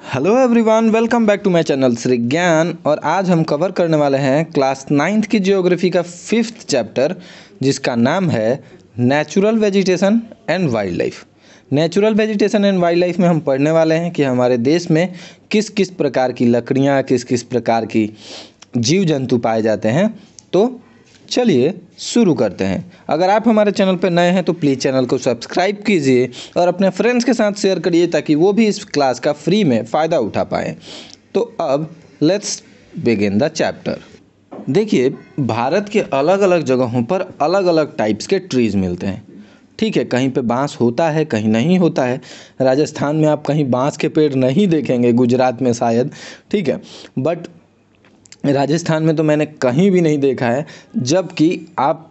Hello everyone, welcome back to my channel Shri Gyan. और आज हम कवर करने वाले हैं क्लास 9th की ज्योग्राफी का 5th चैप्टर, जिसका नाम है natural vegetation and wild life. Natural vegetation and wild life में हम पढ़ने वाले हैं कि हमारे देश में किस किस प्रकार की लकड़ियाँ, किस किस प्रकार की जीव जंतु पाए जाते हैं। तो चलिए शुरू करते हैं। अगर आप हमारे चैनल पर नए हैं तो प्लीज़ चैनल को सब्सक्राइब कीजिए और अपने फ्रेंड्स के साथ शेयर करिए ताकि वो भी इस क्लास का फ्री में फ़ायदा उठा पाएँ। तो अब लेट्स बिगिन द चैप्टर। देखिए, भारत के अलग अलग जगहों पर अलग अलग टाइप्स के ट्रीज़ मिलते हैं। ठीक है, कहीं पे बांस होता है, कहीं नहीं होता है। राजस्थान में आप कहीं बांस के पेड़ नहीं देखेंगे, गुजरात में शायद। ठीक है, बट राजस्थान में तो मैंने कहीं भी नहीं देखा है। जबकि आप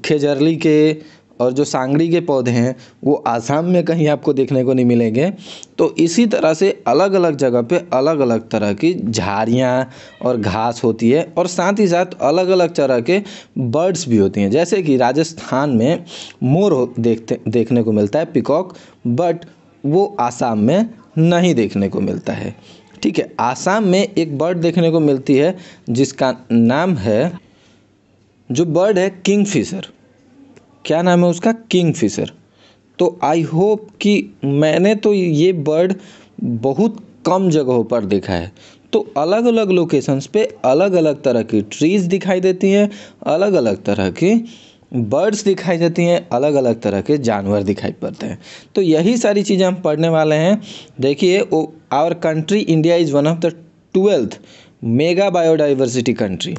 खेजरली के और जो सांगड़ी के पौधे हैं वो आसाम में कहीं आपको देखने को नहीं मिलेंगे। तो इसी तरह से अलग अलग जगह पे अलग अलग तरह की झाड़ियाँ और घास होती है, और साथ ही साथ अलग अलग तरह के बर्ड्स भी होती हैं। जैसे कि राजस्थान में मोर देखने को मिलता है, पिकॉक, बट वो आसाम में नहीं देखने को मिलता है। ठीक है, आसाम में एक बर्ड देखने को मिलती है जिसका नाम है, जो बर्ड है किंगफिशर। क्या नाम है उसका? किंगफिशर। तो आई होप कि मैंने तो ये बर्ड बहुत कम जगहों पर देखा है। तो अलग अलग लोकेशंस पे अलग अलग तरह की ट्रीज़ दिखाई देती हैं, अलग अलग तरह की बर्ड्स दिखाई देती हैं, अलग अलग तरह के जानवर दिखाई पड़ते हैं। तो यही सारी चीज़ें हम पढ़ने वाले हैं। देखिए, our country India is one of the 12th mega biodiversity country.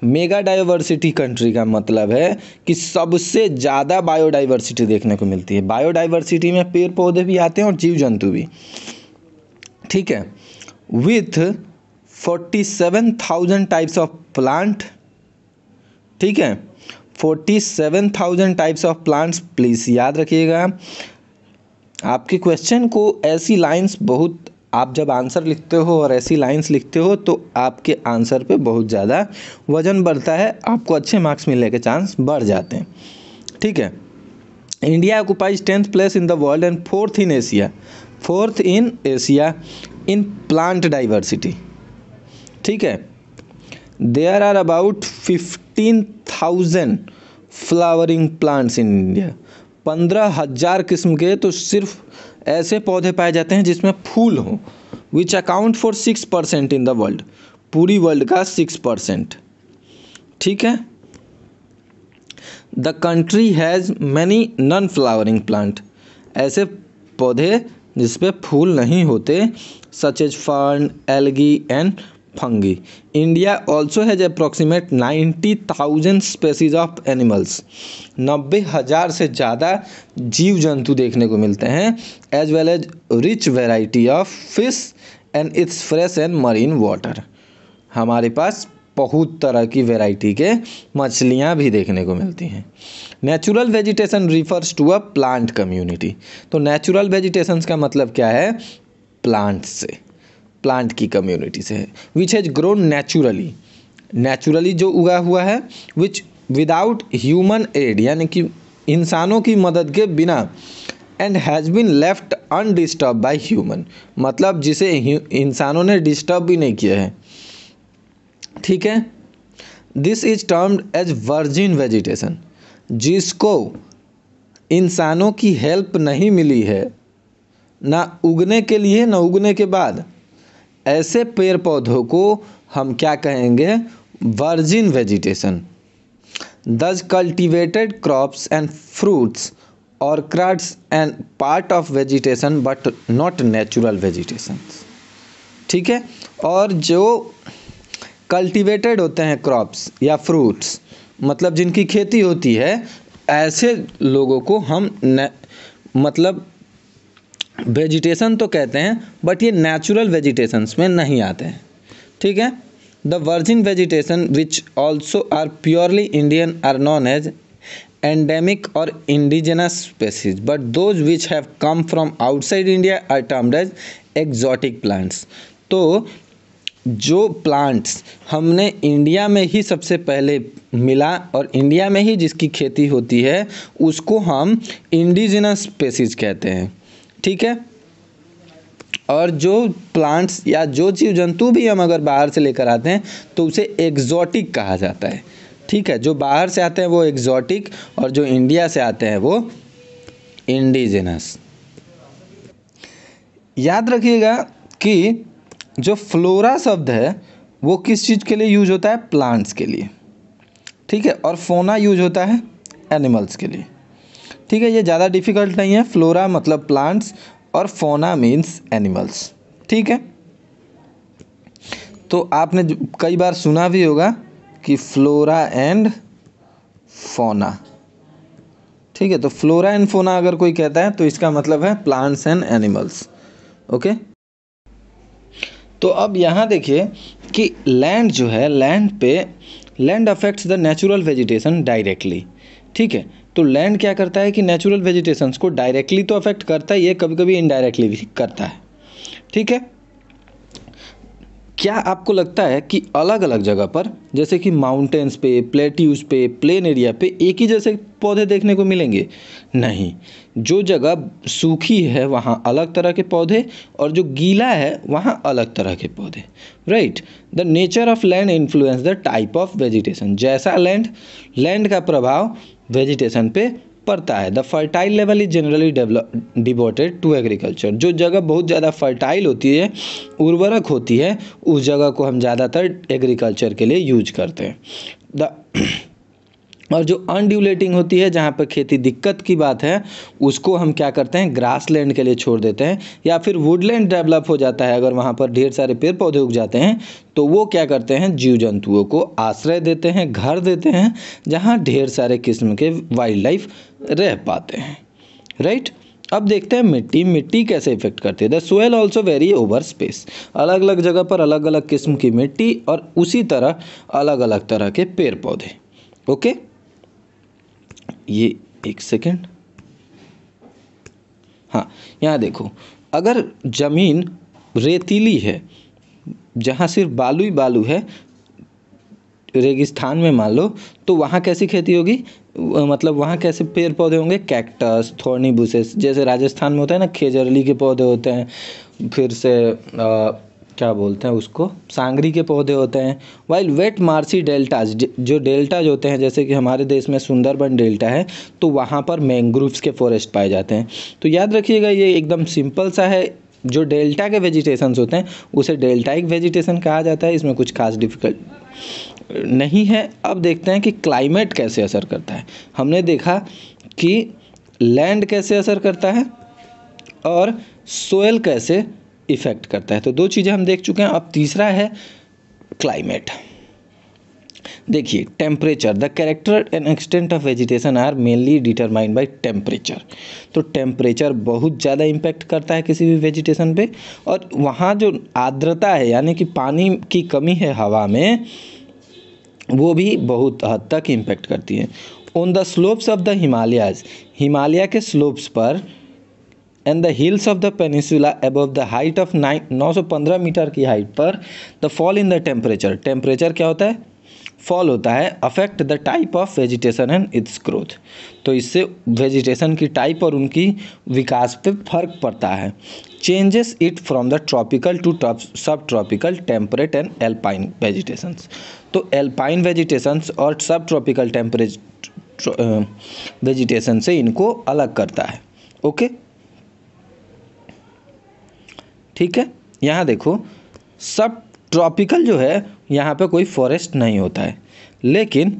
Mega diversity country का मतलब है कि सबसे ज़्यादा बायोडाइवर्सिटी देखने को मिलती है। बायोडाइवर्सिटी में पेड़ पौधे भी आते हैं और जीव जंतु भी। ठीक है, विथ 47,000 टाइप्स ऑफ प्लांट। ठीक है, 47,000 टाइप्स ऑफ प्लांट्स। प्लीज़ याद रखिएगा, आपके क्वेश्चन को ऐसी लाइंस बहुत, आप जब आंसर लिखते हो और ऐसी लाइंस लिखते हो तो आपके आंसर पे बहुत ज़्यादा वजन बढ़ता है, आपको अच्छे मार्क्स मिलने के चांस बढ़ जाते हैं। ठीक है, India occupies 10th place in the world and 4th in Asia. 4th in Asia in plant diversity. ठीक है, there are about 15,000 flowering plants in India. 15,000 किस्म के तो सिर्फ ऐसे पौधे पाए जाते हैं जिसमें फूल हो, which account for 6% in the world. पूरी वर्ल्ड का 6%। ठीक है, the country has many non flowering plant. ऐसे पौधे जिसपे फूल नहीं होते, such as fern, algae and fungi. India also has approximate 90,000 species of animals. 90,000 से ज़्यादा जीव जंतु देखने को मिलते हैं, as well as rich variety of fish and its fresh and marine water. हमारे पास बहुत तरह की वैरायटी के मछलियाँ भी देखने को मिलती हैं। Natural vegetation refers to a plant community. तो नेचुरल वेजिटेशन का मतलब क्या है? प्लांट से, प्लांट की कम्युनिटी से है। Which has grown naturally. Naturally जो उगा हुआ है, विच विदाउट ह्यूमन एड, यानी कि इंसानों की मदद के बिना, and has been left undisturb by human, मतलब जिसे इंसानों ने डिस्टर्ब भी नहीं किया है। ठीक है, this is termed as virgin vegetation. जिसको इंसानों की हेल्प नहीं मिली है, ना उगने के लिए ना उगने के बाद, ऐसे पेड़ पौधों को हम क्या कहेंगे? Virgin vegetation. दस कल्टिवेटेड क्रॉप्स एंड फ्रूट्स और क्रड्स and part of vegetation but not natural vegetation. ठीक है, और जो कल्टिवेटेड होते हैं क्रॉप्स या फ्रूट्स, मतलब जिनकी खेती होती है, ऐसे लोगों को हम मतलब वेजिटेशन तो कहते हैं, बट ये नेचुरल वेजिटेशंस में नहीं आते हैं। ठीक है, the virgin vegetation which also are purely Indian are non as endemic और indigenous species, but those which have come from outside India are termed as exotic plants. तो जो प्लांट्स हमने इंडिया में ही सबसे पहले मिला और इंडिया में ही जिसकी खेती होती है, उसको हम इंडिजिनस स्पेसीज कहते हैं। ठीक है, और जो प्लांट्स या जो जीव जंतु भी हम अगर बाहर से लेकर आते हैं तो उसे एग्जॉटिक कहा जाता है। ठीक है, जो बाहर से आते हैं वो एग्जॉटिक और जो इंडिया से आते हैं वो इंडिजिनस। याद रखिएगा कि जो फ्लोरा शब्द है वो किस चीज़ के लिए यूज होता है? प्लांट्स के लिए। ठीक है, और फोना यूज होता है एनिमल्स के लिए। ठीक है, ये ज़्यादा डिफिकल्ट नहीं है। फ्लोरा मतलब प्लांट्स और फोना मीन्स एनिमल्स। ठीक है, तो आपने कई बार सुना भी होगा कि फ्लोरा एंड फोना। ठीक है, तो फ्लोरा एंड फोना अगर कोई कहता है तो इसका मतलब है प्लांट्स एंड एनिमल्स। ओके, तो अब यहाँ देखिए कि लैंड जो है, land affects the natural vegetation directly. ठीक है, तो लैंड क्या करता है कि नेचुरल वेजिटेशंस को डायरेक्टली तो अफेक्ट करता ही है, कभी कभी इनडायरेक्टली भी करता है। ठीक है, क्या आपको लगता है कि अलग अलग जगह पर जैसे कि माउंटेन्स पे, प्लेट्यूज पे, प्लेन एरिया पे एक ही जैसे पौधे देखने को मिलेंगे? नहीं, जो जगह सूखी है वहाँ अलग तरह के पौधे और जो गीला है वहाँ अलग तरह के पौधे। Right, the nature of land influence the type of vegetation. जैसा लैंड का प्रभाव वेजिटेशन पे पड़ता है। The fertile level is generally devoted to agriculture. जो जगह बहुत ज़्यादा फर्टाइल होती है, उर्वरक होती है, उस जगह को हम ज़्यादातर एग्रीकल्चर के लिए यूज करते हैं। और जो अनड्यूलेटिंग होती है, जहाँ पर खेती दिक्कत की बात है, उसको हम क्या करते हैं? ग्रास लैंड के लिए छोड़ देते हैं। या फिर वुडलैंड डेवलप हो जाता है, अगर वहाँ पर ढेर सारे पेड़ पौधे उग जाते हैं तो वो क्या करते हैं? जीव जंतुओं को आश्रय देते हैं, घर देते हैं, जहाँ ढेर सारे किस्म के वाइल्ड लाइफ रह पाते हैं। राइट, अब देखते हैं मिट्टी कैसे इफेक्ट करती है। The soil also very over space. अलग अलग जगह पर अलग अलग किस्म की मिट्टी और उसी तरह अलग अलग तरह के पेड़ पौधे। ओके, ये एक सेकेंड। हाँ, यहाँ देखो, अगर ज़मीन रेतीली है, जहाँ सिर्फ बालू ही बालू है, रेगिस्तान में मान लो, तो वहाँ कैसी खेती होगी? मतलब वहाँ कैसे पेड़ पौधे होंगे? कैक्टस, थॉर्नी बुशेस, जैसे राजस्थान में होता है ना, खेजरली के पौधे होते हैं, फिर से क्या बोलते हैं उसको, सांगरी के पौधे होते हैं। वाइल वेट मार्सी डेल्टाज, जो डेल्टाज होते हैं, जैसे कि हमारे देश में सुंदरबन डेल्टा है, तो वहाँ पर मैंग्रोव्स के फॉरेस्ट पाए जाते हैं। तो याद रखिएगा, ये एकदम सिंपल सा है। जो डेल्टा के वेजिटेशंस होते हैं उसे डेल्टाइक वेजिटेशन कहा जाता है, इसमें कुछ खास डिफिकल्ट नहीं है। अब देखते हैं कि क्लाइमेट कैसे असर करता है। हमने देखा कि लैंड कैसे असर करता है और सोयल कैसे इफेक्ट करता है, तो दो चीज़ें हम देख चुके हैं। अब तीसरा है क्लाइमेट। देखिए, temperature, the character and extent of vegetation are mainly determined by temperature. तो टेम्परेचर बहुत ज़्यादा इम्पैक्ट करता है किसी भी वेजिटेशन पे, और वहाँ जो आर्द्रता है, यानी कि पानी की कमी है हवा में, वो भी बहुत हद तक इम्पैक्ट करती है। On the slopes of the Himalayas, Himalaya के स्लोप्स पर, and the hills of the peninsula above the height of 915 metre की हाइट पर, the fall in the temperature, temperature क्या होता है? फॉल होता है। Affect the type of vegetation and its growth, तो इससे वेजिटेशन की टाइप और उनकी विकास पे फर्क पड़ता है। Changes it from the tropical to sub tropical, temperate and alpine vegetations. तो एल्पाइन वेजिटेशंस और सब ट्रॉपिकल टेम्परेट वेजिटेशन से इनको अलग करता है। ओके, ठीक है, यहाँ देखो, सब ट्रॉपिकल जो है, यहाँ पे कोई फॉरेस्ट नहीं होता है, लेकिन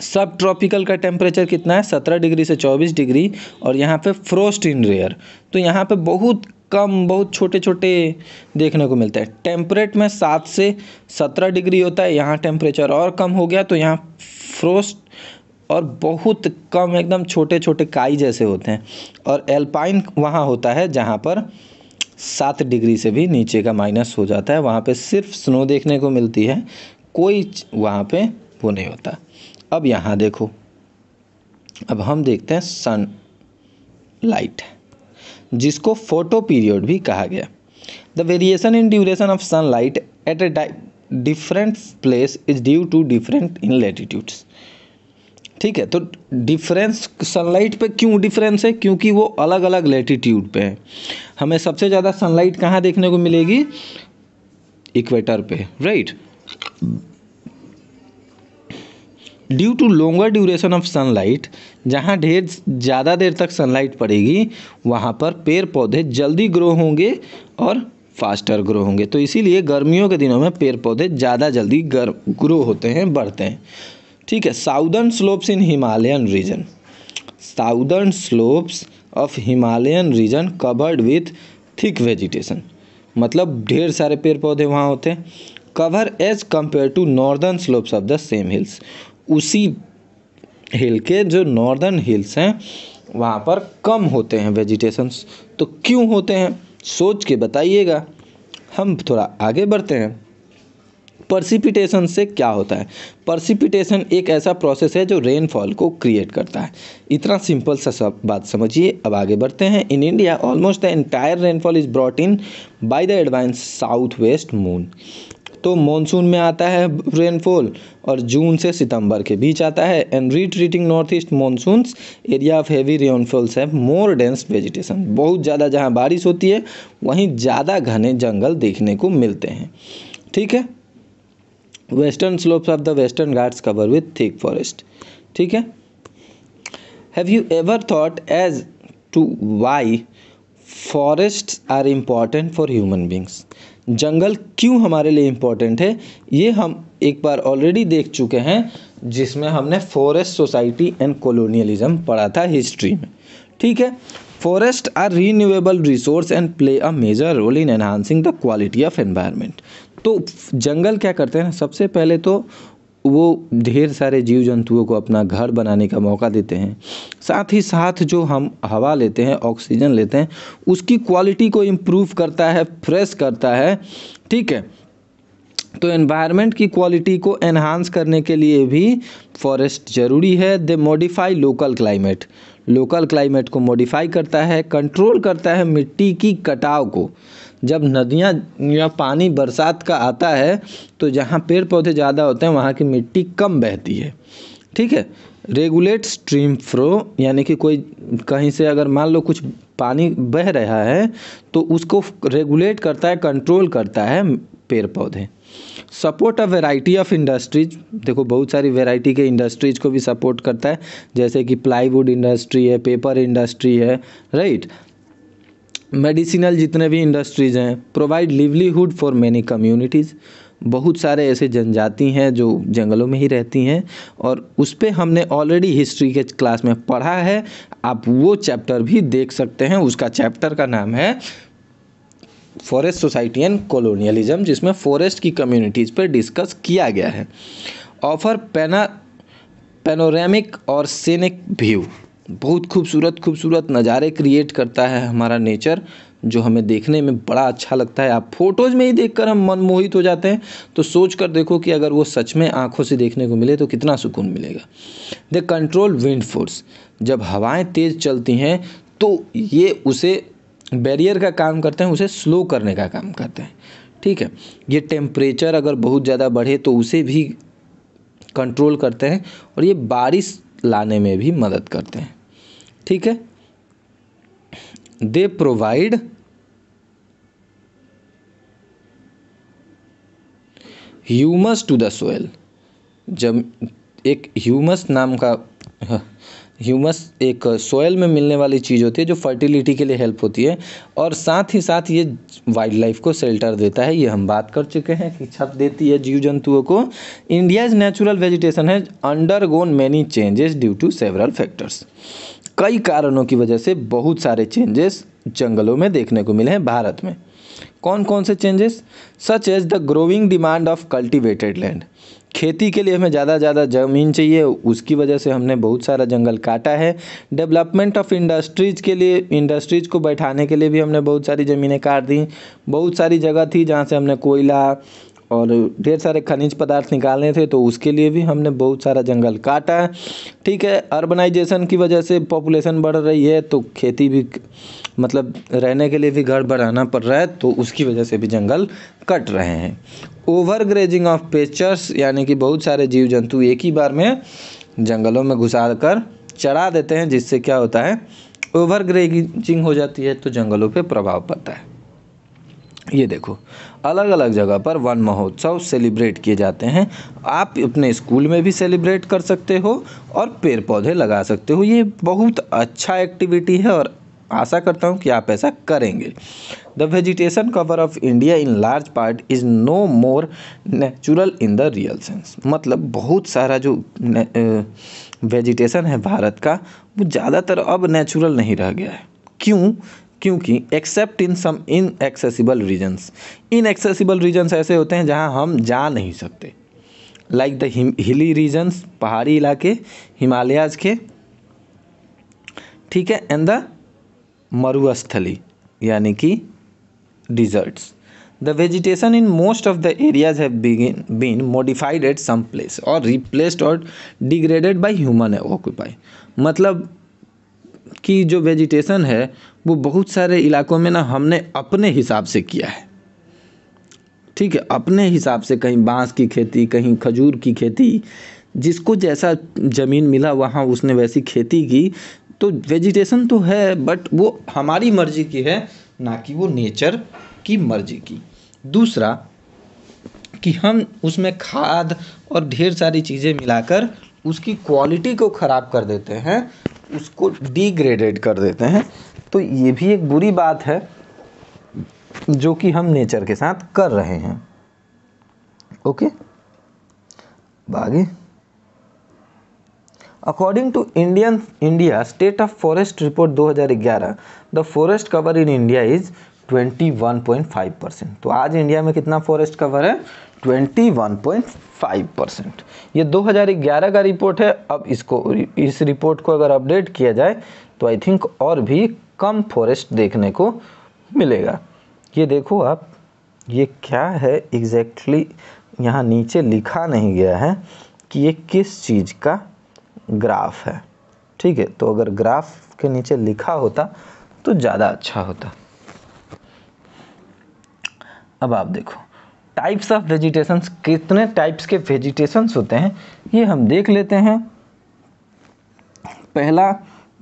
सब ट्रॉपिकल का टेम्परेचर कितना है? 17 डिग्री से 24 डिग्री, और यहाँ पे फ्रोस्ट इन रेयर, तो यहाँ पे बहुत कम, बहुत छोटे छोटे देखने को मिलते हैं। टेम्परेट में 7 से 17 डिग्री होता है, यहाँ टेम्परेचर और कम हो गया, तो यहाँ फ्रोस्ट और बहुत कम, एकदम छोटे छोटे काई जैसे होते हैं। और एल्पाइन वहाँ होता है जहाँ पर 7 डिग्री से भी नीचे का माइनस हो जाता है, वहाँ पे सिर्फ स्नो देखने को मिलती है, कोई वहाँ पे वो नहीं होता। अब यहाँ देखो, अब हम देखते हैं सन लाइट, जिसको फोटो पीरियड भी कहा गया। The variation in duration of sun light at a different place is due to different in latitudes. ठीक है। तो डिफरेंस सनलाइट पे क्यों डिफरेंस है? क्योंकि वो अलग अलग लेटीट्यूड पे है। हमें सबसे ज़्यादा सनलाइट कहाँ देखने को मिलेगी? इक्वेटर पे, right. Due to longer duration of sunlight, जहाँ ढेर ज़्यादा देर तक सनलाइट पड़ेगी वहाँ पर पेड़ पौधे जल्दी ग्रो होंगे और फास्टर ग्रो होंगे। तो इसीलिए गर्मियों के दिनों में पेड़ पौधे ज़्यादा जल्दी ग्रो होते हैं, बढ़ते हैं। ठीक है। Southern slopes in Himalayan region, southern slopes of Himalayan region covered with thick vegetation, मतलब ढेर सारे पेड़ पौधे वहाँ होते हैं। Cover as compare to northern slopes of the same hills, उसी हिल के जो नॉर्दर्न हिल्स हैं वहाँ पर कम होते हैं वेजिटेशंस। तो क्यों होते हैं सोच के बताइएगा। हम थोड़ा आगे बढ़ते हैं। पर्सिपिटेशन से क्या होता है? पर्सिपिटेशन एक ऐसा प्रोसेस है जो रेनफॉल को क्रिएट करता है। इतना सिंपल सा सब बात समझिए। अब आगे बढ़ते हैं। In India almost the entire rainfall is brought in by the advance south west moon. तो मॉनसून में आता है रेनफॉल और जून से सितंबर के बीच आता है। And retreating north east monsoons area of heavy rainfalls have more dense vegetation, बहुत ज़्यादा जहाँ बारिश होती है वहीं ज़्यादा घने जंगल देखने को मिलते हैं। ठीक है। Western slopes of the Western Ghats cover with thick forest. ठीक है। Have you ever thought as to why forests are important for human beings? जंगल क्यों हमारे लिए इम्पॉर्टेंट है ये हम एक बार ऑलरेडी देख चुके हैं, जिसमें हमने फॉरेस्ट सोसाइटी एंड कॉलोनियलिज्म पढ़ा था हिस्ट्री में। ठीक है। Forest are renewable resource and play a major role in enhancing the quality of environment. तो जंगल क्या करते हैं? सबसे पहले तो वो ढेर सारे जीव जंतुओं को अपना घर बनाने का मौका देते हैं। साथ ही साथ जो हम हवा लेते हैं, ऑक्सीजन लेते हैं, उसकी क्वालिटी को इम्प्रूव करता है, फ्रेश करता है। ठीक है। तो एनवायरनमेंट की क्वालिटी को एनहांस करने के लिए भी फॉरेस्ट ज़रूरी है। They modify local climate, local climate को मॉडिफाई करता है, कंट्रोल करता है मिट्टी की कटाव को। जब नदियाँ या पानी बरसात का आता है तो जहाँ पेड़ पौधे ज़्यादा होते हैं वहाँ की मिट्टी कम बहती है। ठीक है। रेगुलेट स्ट्रीम फ्लो, यानी कि कोई कहीं से अगर मान लो कुछ पानी बह रहा है तो उसको रेगुलेट करता है, कंट्रोल करता है पेड़ पौधे। Support a variety of industries, देखो बहुत सारी वेराइटी के इंडस्ट्रीज को भी सपोर्ट करता है, जैसे कि प्लाईवुड इंडस्ट्री है, पेपर इंडस्ट्री है, राइट। मेडिसिनल जितने भी इंडस्ट्रीज़ हैं। Provide livelihood for many communities, बहुत सारे ऐसे जनजाति हैं जो जंगलों में ही रहती हैं और उस पर हमने ऑलरेडी हिस्ट्री के क्लास में पढ़ा है। आप वो चैप्टर भी देख सकते हैं। उसका चैप्टर का नाम है फॉरेस्ट सोसाइटी एंड कॉलोनियलिज्म, जिसमें फॉरेस्ट की कम्युनिटीज़ पर डिस्कस किया गया है। ऑफर पैनोरामिक और सीनिक व्यू, बहुत खूबसूरत नज़ारे क्रिएट करता है हमारा नेचर, जो हमें देखने में बड़ा अच्छा लगता है। आप फोटोज़ में ही देखकर हम मनमोहित हो जाते हैं, तो सोच कर देखो कि अगर वो सच में आंखों से देखने को मिले तो कितना सुकून मिलेगा। दे कंट्रोल विंड फोर्स, जब हवाएं तेज़ चलती हैं तो ये उसे बैरियर का काम करते हैं, उसे स्लो करने का काम करते हैं। ठीक है। ये टेम्परेचर अगर बहुत ज़्यादा बढ़े तो उसे भी कंट्रोल करते हैं और ये बारिश लाने में भी मदद करते हैं। ठीक है। They provide humus to the soil, जब एक ह्यूमस नाम का ह्यूमस एक सोयल में मिलने वाली चीज़ होती है जो फर्टिलिटी के लिए हेल्प होती है, और साथ ही साथ ये वाइल्ड लाइफ को शेल्टर देता है। ये हम बात कर चुके हैं कि छत देती है जीव जंतुओं को। India's natural vegetation has undergone many changes due to several factors, कई कारणों की वजह से बहुत सारे चेंजेस जंगलों में देखने को मिले हैं भारत में। कौन कौन से changes? Such as the growing demand of cultivated land, खेती के लिए हमें ज़्यादा ज़मीन चाहिए, उसकी वजह से हमने बहुत सारा जंगल काटा है। डेवलपमेंट ऑफ इंडस्ट्रीज़ के लिए, इंडस्ट्रीज़ को बैठाने के लिए भी हमने बहुत सारी ज़मीनें काट दी। बहुत सारी जगह थी जहाँ से हमने कोयला और ढेर सारे खनिज पदार्थ निकालने थे, तो उसके लिए भी हमने बहुत सारा जंगल काटा है। ठीक है। अर्बनाइजेशन की वजह से पॉपुलेशन बढ़ रही है, तो खेती भी मतलब रहने के लिए भी घर बनाना पड़ रहा है, तो उसकी वजह से भी जंगल कट रहे हैं। ओवर ग्रेजिंग ऑफ पेस्चर्स, यानी कि बहुत सारे जीव जंतु एक ही बार में जंगलों में घुसाकर चढ़ा देते हैं, जिससे क्या होता है, ओवर ग्रेजिंग हो जाती है, तो जंगलों पे प्रभाव पड़ता है। ये देखो, अलग अलग जगह पर वन महोत्सव सेलिब्रेट किए जाते हैं। आप अपने स्कूल में भी सेलिब्रेट कर सकते हो और पेड़ पौधे लगा सकते हो। ये बहुत अच्छा एक्टिविटी है और आशा करता हूँ कि आप ऐसा करेंगे। The vegetation cover of India in large part is no more natural in the real sense. मतलब बहुत सारा जो वेजिटेशन है भारत का, वो ज़्यादातर अब नेचुरल नहीं रह गया है। क्यों? क्योंकि except in some inaccessible regions. Inaccessible regions ऐसे होते हैं जहां हम जा नहीं सकते, लाइक द हिली रीजन्स, पहाड़ी इलाके, हिमालयाज के, ठीक है, एंड द मरुस्थली यानी कि deserts. The vegetation in most of the areas have been modified at some place और रिप्लेस्ड और डिग्रेडेड बाय ह्यूमन ऑक्यूपाई। मतलब कि जो वेजिटेशन है वो बहुत सारे इलाकों में ना हमने अपने हिसाब से किया है, ठीक है, अपने हिसाब से, कहीं बांस की खेती, कहीं खजूर की खेती, जिसको जैसा ज़मीन मिला वहाँ उसने वैसी खेती की। तो वेजिटेशन तो है, बट वो हमारी मर्जी की है, ना कि वो नेचर की मर्जी की। दूसरा कि हम उसमें खाद और ढेर सारी चीज़ें मिलाकर उसकी क्वालिटी को ख़राब कर देते हैं, उसको डिग्रेडेड कर देते हैं। तो ये भी एक बुरी बात है जो कि हम नेचर के साथ कर रहे हैं। ओके, आगे। According to India state of forest report 2011, the forest cover in India is 21.5%। तो आज इंडिया में कितना फॉरेस्ट कवर है? 21.5%। ये 2011 का रिपोर्ट है। अब इस रिपोर्ट को अगर अपडेट किया जाए तो आई थिंक और भी कम फॉरेस्ट देखने को मिलेगा। ये देखो आप, ये क्या है एग्जैक्टली, यहाँ नीचे लिखा नहीं गया है कि ये किस चीज़ का ग्राफ है, ठीक है। तो अगर ग्राफ के नीचे लिखा होता तो ज़्यादा अच्छा होता। अब आप देखो टाइप्स ऑफ वेजिटेशंस, कितने टाइप्स के वेजिटेशंस होते हैं ये हम देख लेते हैं। पहला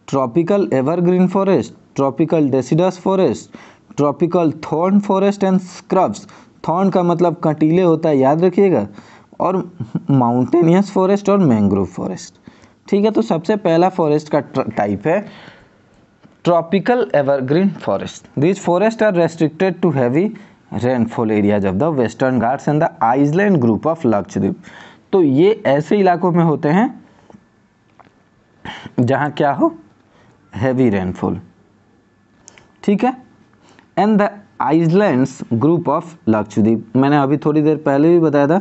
tropical evergreen forest, tropical deciduous forest, tropical thorn forest and scrubs. Thorn का मतलब कंटीले होता है, याद रखिएगा। और माउंटेनियस फॉरेस्ट और मैंग्रोव फॉरेस्ट, ठीक है। तो सबसे पहला फॉरेस्ट का टाइप है tropical evergreen forest. This forest are restricted to heavy rainfall areas of the Western Ghats and the Iceland group of Lakshadweep. तो ये ऐसे इलाकों में होते हैं जहाँ क्या हो, हैवी रेनफॉल, ठीक है। And the islands group of Lakshadweep, मैंने अभी थोड़ी देर पहले भी बताया था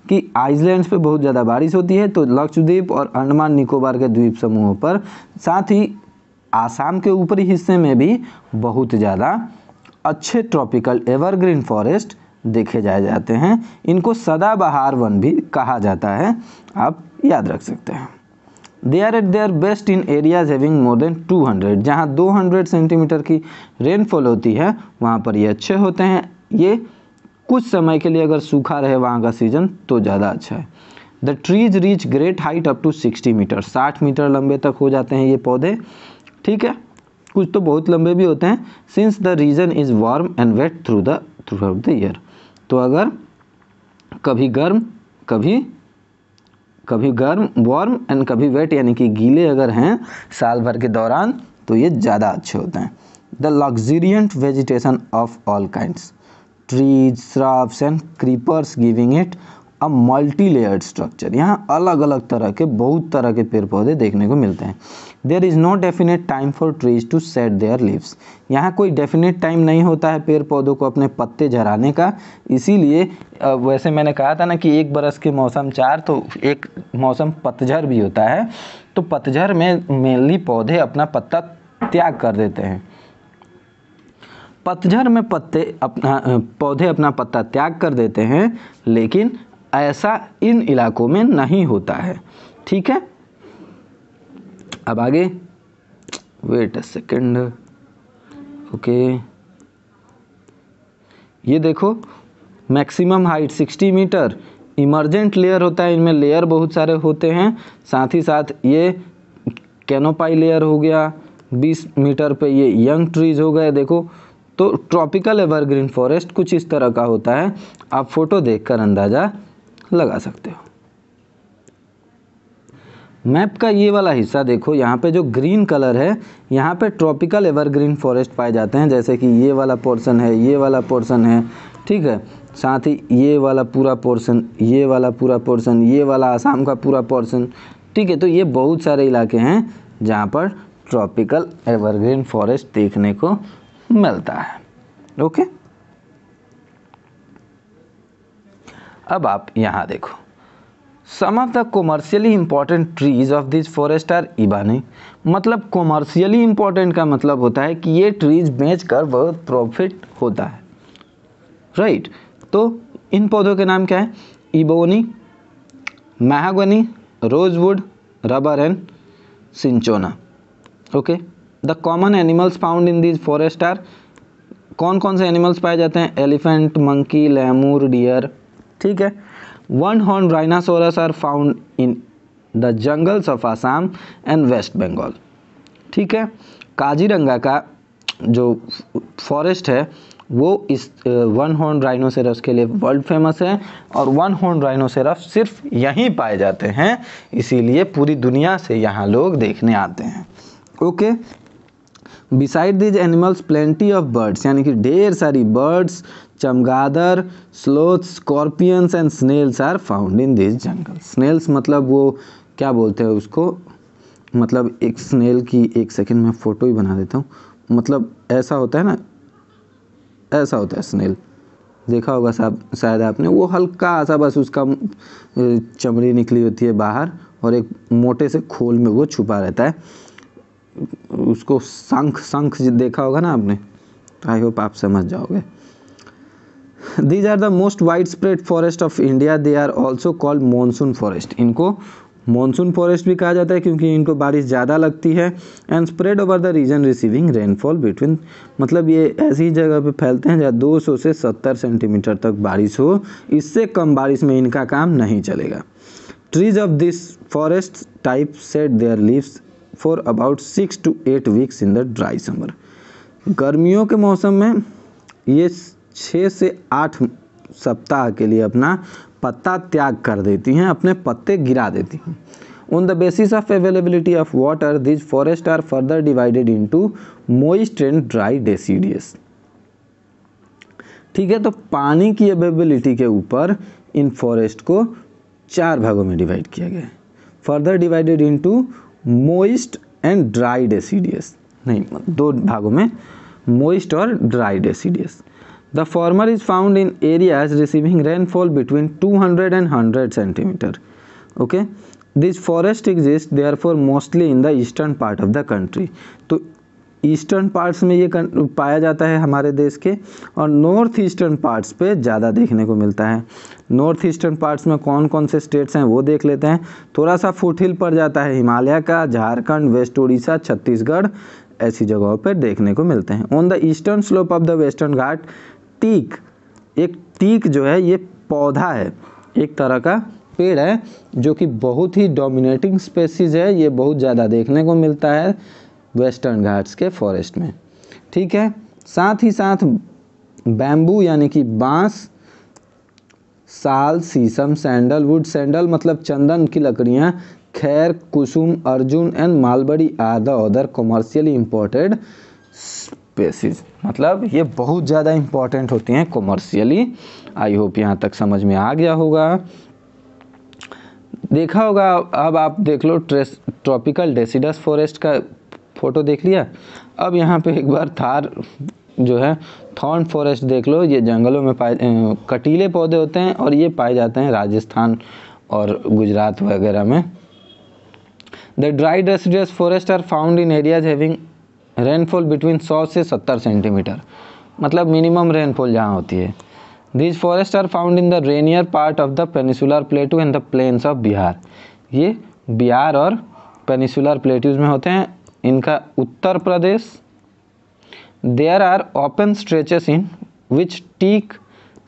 कि आइसलैंड्स पे बहुत ज़्यादा बारिश होती है। तो लक्षद्वीप और अंडमान निकोबार के द्वीप समूहों पर, साथ ही आसाम के ऊपरी हिस्से में भी बहुत ज़्यादा अच्छे ट्रॉपिकल एवरग्रीन फॉरेस्ट देखे जाते हैं। इनको सदाबहार वन भी कहा जाता है, आप याद रख सकते हैं। They are at their best in areas having more than 200, जहाँ 200 सेंटीमीटर की रेनफॉल होती है वहाँ पर ये अच्छे होते हैं। ये कुछ समय के लिए अगर सूखा रहे वहाँ का सीजन तो ज़्यादा अच्छा है। The trees reach great height up to 60 metre, 60 metre लंबे तक हो जाते हैं ये पौधे, ठीक है। कुछ तो बहुत लंबे भी होते हैं। Since the region is warm and wet throughout the year. तो अगर कभी गर्म वार्म एंड कभी वेट यानी कि गीले अगर हैं साल भर के दौरान तो ये ज़्यादा अच्छे होते हैं। The luxuriant vegetation of all kinds, trees, shrubs and creepers giving it a multi layered structure. यहाँ अलग अलग तरह के, बहुत तरह के पेड़ पौधे देखने को मिलते हैं। There is no definite time for trees to set their leaves. यहाँ कोई डेफिनेट टाइम नहीं होता है पेड़ पौधों को अपने पत्ते झड़ाने का। इसीलिए वैसे मैंने कहा था ना कि एक बरस के मौसम चार, तो एक मौसम पतझड़ भी होता है। तो पतझड़ में मेनली पौधे अपना पत्ता त्याग कर देते हैं। पतझड़ में पौधे अपना पत्ता त्याग कर देते हैं, लेकिन ऐसा इन इलाकों में नहीं होता है, ठीक है। अब आगे, वेट अ सेकेंड, ओके। ये देखो maximum height 60 metre emergent layer होता है, इनमें लेयर बहुत सारे होते हैं। साथ ही साथ ये कैनोपाई लेयर हो गया, 20 मीटर पे ये यंग ट्रीज हो गए। देखो तो ट्रॉपिकल एवरग्रीन फॉरेस्ट कुछ इस तरह का होता है, आप फोटो देखकर अंदाज़ा लगा सकते हो। मैप का ये वाला हिस्सा देखो, यहाँ पे जो ग्रीन कलर है यहाँ पे ट्रॉपिकल एवरग्रीन फॉरेस्ट पाए जाते हैं, जैसे कि ये वाला पोर्शन है, ये वाला पोर्शन है, ठीक है। साथ ही ये वाला पूरा पोर्शन, ये वाला पूरा पोर्शन, ये वाला आसाम का पूरा पोर्शन, ठीक है। तो ये बहुत सारे इलाके हैं जहाँ पर ट्रॉपिकल एवरग्रीन फॉरेस्ट देखने को मिलता है। ओके, अब आप यहाँ देखो, some of the commercially important trees of this forest are ebony. मतलब कॉमर्शियली इंपॉर्टेंट का मतलब होता है कि ये ट्रीज बेचकर बहुत प्रॉफिट होता है, राइट। तो इन पौधों के नाम क्या है? Ebony, mahogany, rosewood, rubber and cinchona. Okay, the common animals found in this forest are, कौन कौन से एनिमल्स पाए जाते हैं? एलिफेंट, मंकी, लेमूर, डियर, ठीक है। One horn rhinoceros are found in the jungles of Assam and West Bengal, ठीक है। काजीरंगा का जो फॉरेस्ट है वो इस वन हॉर्न राइनोसेरस के लिए वर्ल्ड फेमस है, और वन हॉर्न राइनोसेरस सिर्फ यहीं पाए जाते हैं, इसीलिए पूरी दुनिया से यहाँ लोग देखने आते हैं। Okay, beside these animals plenty of birds, यानी कि ढेर सारी बर्ड्स, चमगादड़, sloths, scorpions and snails are found in this jungle. Snails मतलब वो क्या बोलते हैं उसको, मतलब एक स्नेल की, एक सेकंड में फ़ोटो ही बना देता हूँ, मतलब ऐसा होता है ना, ऐसा होता है स्नेल, देखा होगा शायद आपने, वो हल्का सा बस उसका चमड़ी निकली होती है बाहर और एक मोटे से खोल में वो छुपा रहता है, उसको शंख देखा होगा ना आपने, आई होप आप समझ जाओगे। These are the most widespread forest of India. They are also called monsoon forest. इनको monsoon forest भी कहा जाता है क्योंकि इनको बारिश ज़्यादा लगती है। And spread over the region receiving rainfall between, मतलब ये ऐसी जगह पे फैलते हैं जहाँ 200 से 70 सेंटीमीटर तक बारिश हो, इससे कम बारिश में इनका काम नहीं चलेगा। Trees of this forest type shed their leaves for about 6 to 8 weeks in the dry summer. गर्मियों के मौसम में ये 6 से 8 सप्ताह के लिए अपना पत्ता त्याग कर देती हैं, अपने पत्ते गिरा देती हैं। On the basis of availability of water this forest are further divided into moist and dry deciduous, ठीक है। तो पानी की अवेलेबिलिटी के ऊपर इन फॉरेस्ट को 4 भागों में डिवाइड किया गया है। Further divided into moist and dry deciduous, नहीं 2 भागों में, मोइस्ट और dry deciduous. The former is found in areas receiving rainfall between 200 and 100 centimeter. Okay, this forest exists therefore mostly in the eastern part of the country. तो eastern parts में ये पाया जाता है हमारे देश के, और नॉर्थ ईस्टर्न पार्ट्स पे ज़्यादा देखने को मिलता है। नॉर्थ ईस्टर्न पार्ट्स में कौन कौन से स्टेट्स हैं वो देख लेते हैं। थोड़ा सा फुटहिल पड़ जाता है हिमालय का, झारखंड, वेस्ट उड़ीसा, छत्तीसगढ़, ऐसी जगहों पर देखने को मिलते हैं। On the eastern slope of the Western Ghat teak, एक टीक जो है ये पौधा है, एक तरह का पेड़ है जो कि बहुत ही डोमिनेटिंग स्पेसीज है, ये बहुत ज़्यादा देखने को मिलता है वेस्टर्न घाट्स के फॉरेस्ट में, ठीक है। साथ ही साथ बैम्बू यानी कि बांस, साल, शीशम, सैंडलवुड, सैंडल मतलब चंदन की लकड़ियाँ, khair, kusum, arjun and mulberry are the other commercially imported species, मतलब ये बहुत ज़्यादा इम्पॉर्टेंट होती हैं कॉमर्शियली। आई होप यहाँ तक समझ में आ गया होगा, देखा होगा। अब आप देख लो ट्रॉपिकल डेसिडस फॉरेस्ट का फोटो देख लिया। अब यहाँ पे एक बार थार जो है थॉर्न फॉरेस्ट देख लो। ये जंगलों में कटीले पौधे होते हैं और ये पाए जाते हैं राजस्थान और गुजरात वगैरह में। The dry deciduous forest are found in areas having rainfall between 100 से 70 सेंटीमीटर, मतलब मिनिमम रेनफॉल जहाँ होती है। This forest are found in the rainier part of the peninsular plateau and the plains of Bihar. ये बिहार और पेनिसुलर प्लेट्यूज में होते हैं, इनका Uttar Pradesh. There are open stretches in which teak,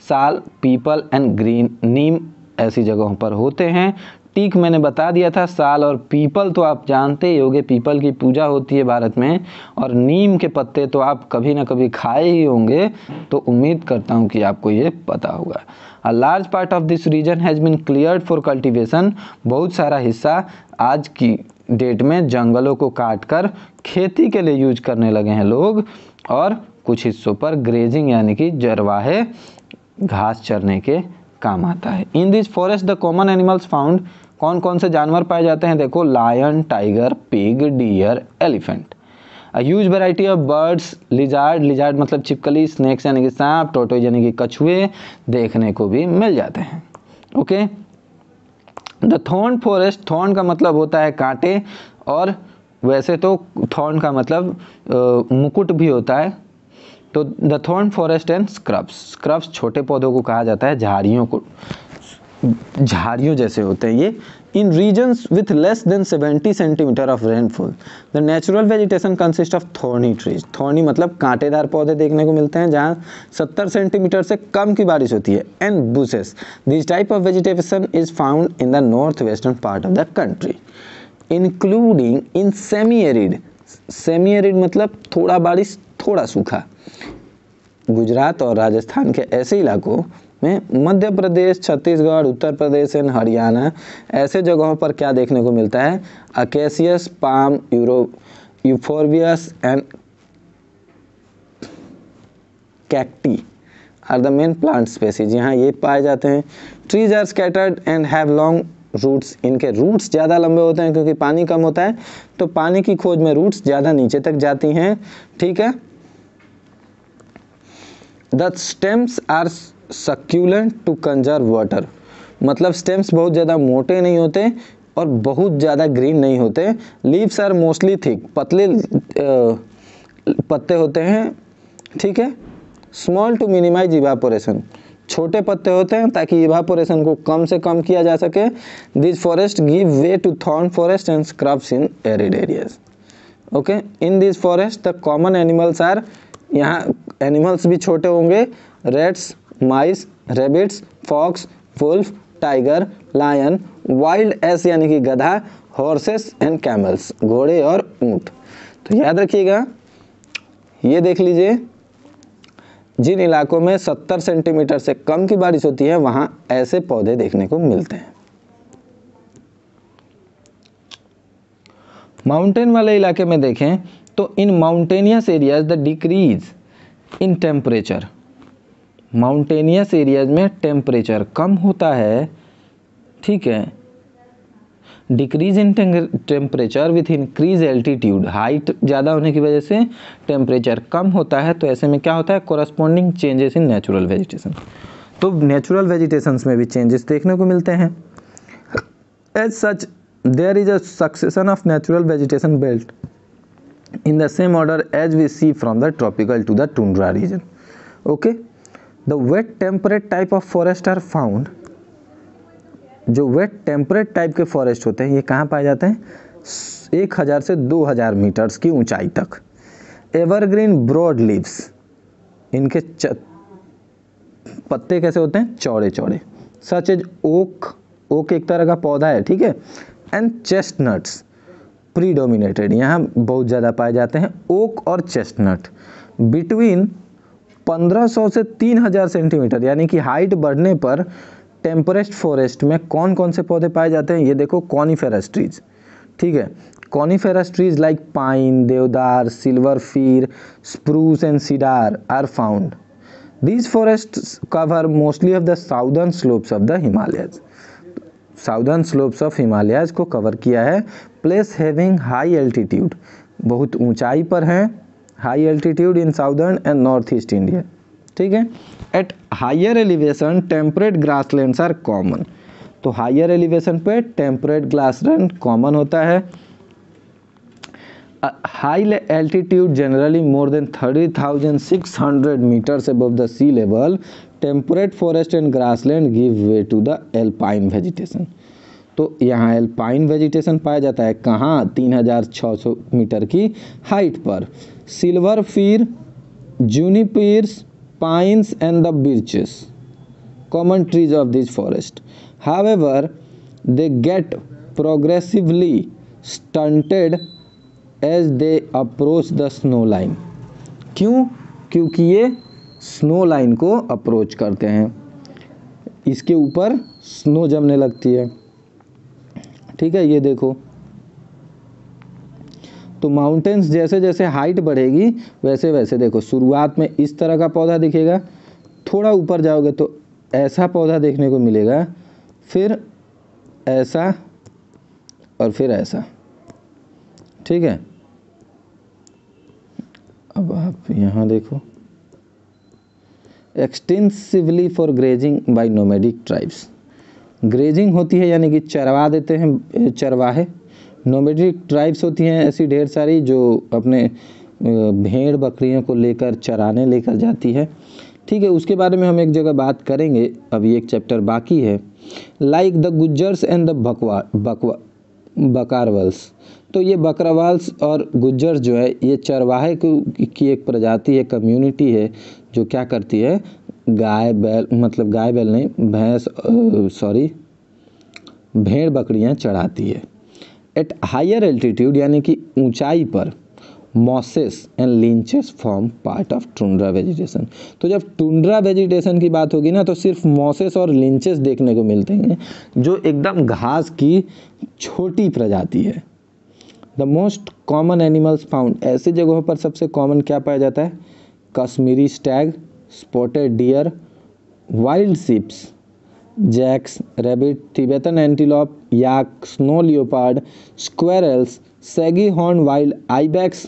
sal, peepal and green neem ऐसी जगहों पर होते हैं। टीक मैंने बता दिया था, साल और पीपल तो आप जानते ही होंगे, पीपल की पूजा होती है भारत में, और नीम के पत्ते तो आप कभी ना कभी खाए ही होंगे, तो उम्मीद करता हूँ कि आपको ये पता होगा। A large part of this region has been cleared for cultivation, बहुत सारा हिस्सा आज की डेट में जंगलों को काट कर खेती के लिए यूज करने लगे हैं लोग, और कुछ हिस्सों पर ग्रेजिंग यानी कि चरवाहे घास चरने के काम आता है। In this forest the common animals found, कौन कौन से जानवर पाए जाते हैं, देखो lion, tiger, pig, deer, elephant. A huge variety of birds, lizard, lizard मतलब छिपकली, स्नेक्स यानी कि सांप, टोटोइज यानी कि कछुए देखने को भी मिल जाते हैं। Okay, the thorn forest, thorn का मतलब होता है कांटे, और वैसे तो थॉर्न का मतलब मुकुट भी होता है। तो the thorn forest and scrubs, scrubs छोटे पौधों को कहा जाता है, झाड़ियों को, झाड़ियों जैसे होते हैं ये। In regions with less than 70 centimetre of rainfall the natural vegetation consist of thorny trees, thorny मतलब कांटेदार पौधे देखने को मिलते हैं जहाँ 70 सेंटीमीटर से कम की बारिश होती है। And bushes, this type of vegetation is found in the north western part of the country including in semi arid, semi arid मतलब थोड़ा बारिश थोड़ा सूखा, गुजरात और राजस्थान के ऐसे इलाकों में, मध्य प्रदेश, छत्तीसगढ़, उत्तर प्रदेश एंड हरियाणा, ऐसे जगहों पर क्या देखने को मिलता है, acacias, palm, euphorbias and cacti are the main plant species, यहाँ ये पाए जाते हैं। Trees are scattered and have long roots, इनके रूट्स ज़्यादा लंबे होते हैं क्योंकि पानी कम होता है, तो पानी की खोज में रूट्स ज़्यादा नीचे तक जाती हैं। ठीक है, the stems are succulent to conserve water, मतलब स्टेम्स बहुत ज़्यादा मोटे नहीं होते और बहुत ज़्यादा ग्रीन नहीं होते। लीव्स आर मोस्टली थिक, पतले पत्ते होते हैं। ठीक है, स्मॉल टू मिनिमाइज इवापोरेशन, छोटे पत्ते होते हैं ताकि इवापोरेशन को कम से कम किया जा सके। This forest give way to thorn forest and scrubs in arid areas. Okay, in this forest the common animals are, यहाँ एनिमल्स भी छोटे होंगे, rats, mice, rabbits, fox, wolf, tiger, lion, wild ass यानी कि गधा, हॉर्सेस एंड कैमल्स, घोड़े और ऊंट। तो याद रखिएगा, ये देख लीजिए, जिन इलाकों में 70 सेंटीमीटर से कम की बारिश होती है वहां ऐसे पौधे देखने को मिलते हैं। माउंटेन वाले इलाके में देखें तो in mountainous areas the decrease in temperature, mountainous areas में टेम्परेचर कम होता है। ठीक है, decrease in temperature with increase altitude, height ज़्यादा होने की वजह से टेम्परेचर कम होता है, तो ऐसे में क्या होता है, corresponding changes in natural vegetation, तो नेचुरल वेजिटेशंस में भी चेंजेस देखने को मिलते हैं। As such there is a succession of natural vegetation belt in the same order as we see from the tropical to the tundra region. Okay, the wet temperate type of forest are found, जो wet temperate type के forest होते हैं ये कहाँ पाए जाते हैं, 1000 से 2000 मीटर्स की ऊंचाई तक। एवरग्रीन ब्रॉड लीव्स, इनके पत्ते कैसे होते हैं, चौड़े चौड़े, सच एज ओक, ओक एक तरह का पौधा है। ठीक है, एंड चेस्टनट्स प्रीडोमिनेटेड, यहाँ बहुत ज़्यादा पाए जाते हैं ओक और चेस्टनट। बिटवीन 1500 से 3000 सेंटीमीटर यानी कि हाइट बढ़ने पर टेम्परेट फॉरेस्ट में कौन कौन से पौधे पाए जाते हैं, ये देखो, कॉनिफेरस ट्रीज। ठीक है, coniferous trees like pine, deodar, silver fir, spruce and cedar are found. These forests cover mostly of the southern slopes of the Himalayas, southern slopes of Himalayas को कवर किया है। प्लेस हैविंग हाई एल्टीट्यूड, बहुत ऊंचाई पर हैं, high altitude in southern and north east India. ठीक है, at higher elevation temperate grasslands are common, तो हायर एलिवेशन पे टेम्परेट ग्रासलैंड कॉमन होता है। High altitude generally more than 30,600 metres above the sea level, temperate forest and grassland give way to the alpine vegetation, तो यहाँ alpine vegetation पाया जाता है कहाँ, 3600 मीटर की हाइट पर। Silver fir, junipers, pines and the birches common trees of this forest. However, they get progressively stunted as they approach the snow line. क्यों? क्योंकि ये स्नो लाइन को अप्रोच करते हैं, इसके ऊपर स्नो जमने लगती है। ठीक है, ये देखो, तो माउंटेन्स जैसे जैसे हाइट बढ़ेगी वैसे वैसे देखो, शुरुआत में इस तरह का पौधा दिखेगा, थोड़ा ऊपर जाओगे तो ऐसा पौधा देखने को मिलेगा, फिर ऐसा और फिर ऐसा। ठीक है, अब आप यहाँ देखो, extensively for grazing by nomadic tribes. Grazing होती है यानी कि चरवा देते हैं चरवाहे। नोमैडिक ट्राइब्स होती हैं ऐसी ढेर सारी जो अपने भेड़ बकरियों को लेकर चराने लेकर जाती है। ठीक है, उसके बारे में हम एक जगह बात करेंगे, अभी एक चैप्टर बाकी है। Like the Gujjars and the Bakarwals. तो ये बकरवाल्स और गुज्जर्स जो है ये चरवाहे की एक प्रजाति है, कम्युनिटी है, जो क्या करती है, गाय बैल नहीं, भेड़ बकरियां चढ़ाती है। एट हायर एल्टीट्यूड यानी कि ऊंचाई पर mosses and lichens form part of tundra vegetation. तो जब टुंड्रा वेजिटेशन की बात होगी ना तो सिर्फ मॉसेस और लिंचेस देखने को मिलते हैं, जो एकदम घास की छोटी प्रजाति है। The most common animals found, ऐसी जगहों पर सबसे कॉमन क्या पाया जाता है, Kashmiri stag, spotted deer, wild sheeps, jacks, rabbit, Tibetan antelope, yak, snow leopard, squirrels, shaggy horn wild ibex,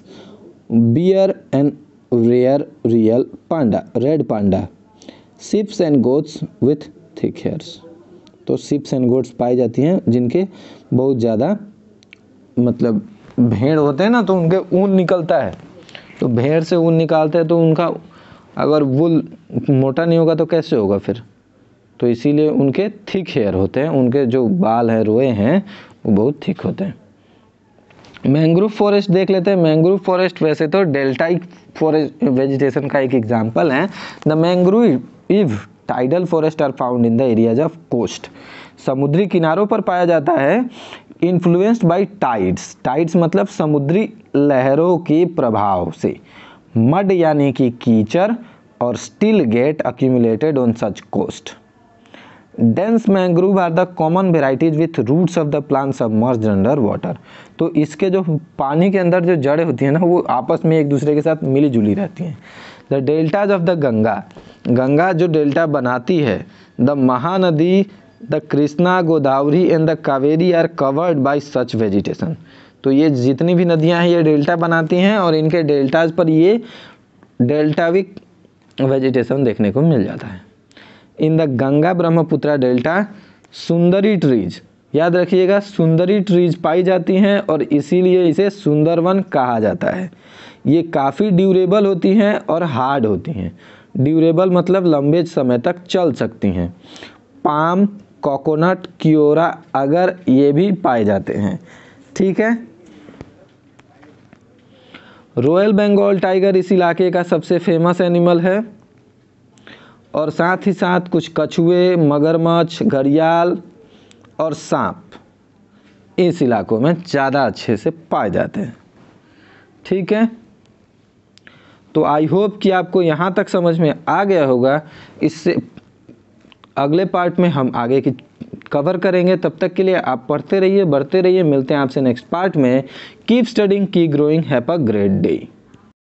bear and rare real panda, red panda, sheeps and goats with thick hairs. तो sheeps and goats पाई जाती हैं जिनके बहुत ज़्यादा भेड़ होते हैं ना, तो उनके ऊन निकलता है, तो भेड़ से ऊन निकालते हैं तो उनका अगर वुल मोटा नहीं होगा तो कैसे होगा फिर, तो इसीलिए उनके थिक हेयर होते हैं, उनके जो बाल हैं, रोए हैं, वो बहुत थिक होते हैं। मैंग्रोव फॉरेस्ट देख लेते हैं। मैंग्रोव फॉरेस्ट वैसे तो डेल्टाइक फॉरेस्ट वेजिटेशन का एक एग्जाम्पल है। The mangrove tidal forest are found in the areas of coast. समुद्री किनारों पर पाया जाता है। इन्फ्लुएंस्ड बाई टाइड्स, टाइड्स मतलब समुद्री लहरों के प्रभाव से। मड यानी कि कीचड़ और स्टिल get accumulated on such coast. Dense mangrove are the common varieties with roots of the plant submerged under water. तो इसके जो पानी के अंदर जो जड़ें होती हैं ना, वो आपस में एक दूसरे के साथ मिली जुली रहती हैं। The deltas of the Ganga, Ganga जो डेल्टा बनाती है, the Mahanadi, the Krishna, Godavari and the Kaveri are covered by such vegetation. तो ये जितनी भी नदियां हैं ये डेल्टा बनाती हैं और इनके डेल्टाज पर ये डेल्टाविक वेजिटेशन देखने को मिल जाता है। In the Ganga Brahmaputra delta Sundari trees, याद रखिएगा सुंदरी ट्रीज पाई जाती हैं और इसीलिए इसे सुंदरवन कहा जाता है। ये काफ़ी ड्यूरेबल होती हैं और हार्ड होती हैं। ड्यूरेबल मतलब लंबे समय तक चल सकती हैं। पाम, कोकोनट, क्योरा, अगर ये भी पाए जाते हैं। ठीक है, रॉयल बंगाल टाइगर इस इलाके का सबसे फेमस एनिमल है और साथ ही साथ कुछ कछुए, मगरमच्छ, घड़ियाल और सांप इस इलाकों में ज़्यादा अच्छे से पाए जाते हैं। ठीक है, तो आई होप कि आपको यहाँ तक समझ में आ गया होगा। इससे अगले पार्ट में हम आगे की कवर करेंगे। तब तक के लिए आप पढ़ते रहिए, बढ़ते रहिए। मिलते हैं आपसे नेक्स्ट पार्ट में। Keep studying, keep growing, have a great day.